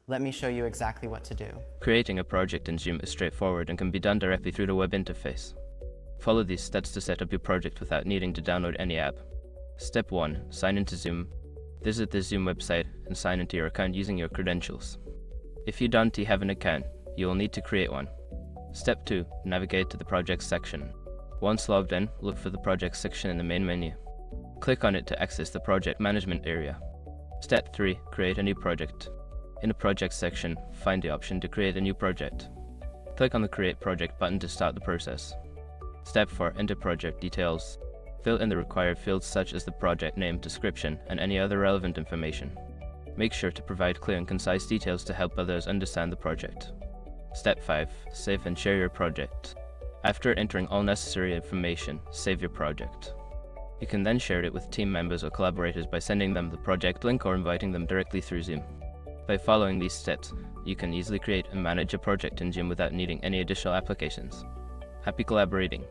Let me show you exactly what to do. Creating a project in Zoom is straightforward and can be done directly through the web interface. Follow these steps to set up your project without needing to download any app. Step 1. Sign into Zoom. Visit the Zoom website and sign into your account using your credentials. If you don't have an account, you will need to create one. Step 2. Navigate to the Projects section. Once logged in, look for the Projects section in the main menu. Click on it to access the Project Management area. Step 3. Create a new project. In the Projects section, find the option to create a new project. Click on the Create Project button to start the process. Step 4. Enter project details. Fill in the required fields such as the project name, description, and any other relevant information. Make sure to provide clear and concise details to help others understand the project. Step 5. Save and share your project. After entering all necessary information, save your project. You can then share it with team members or collaborators by sending them the project link or inviting them directly through Zoom. By following these steps, you can easily create and manage a project in Zoom without needing any additional applications. Happy collaborating!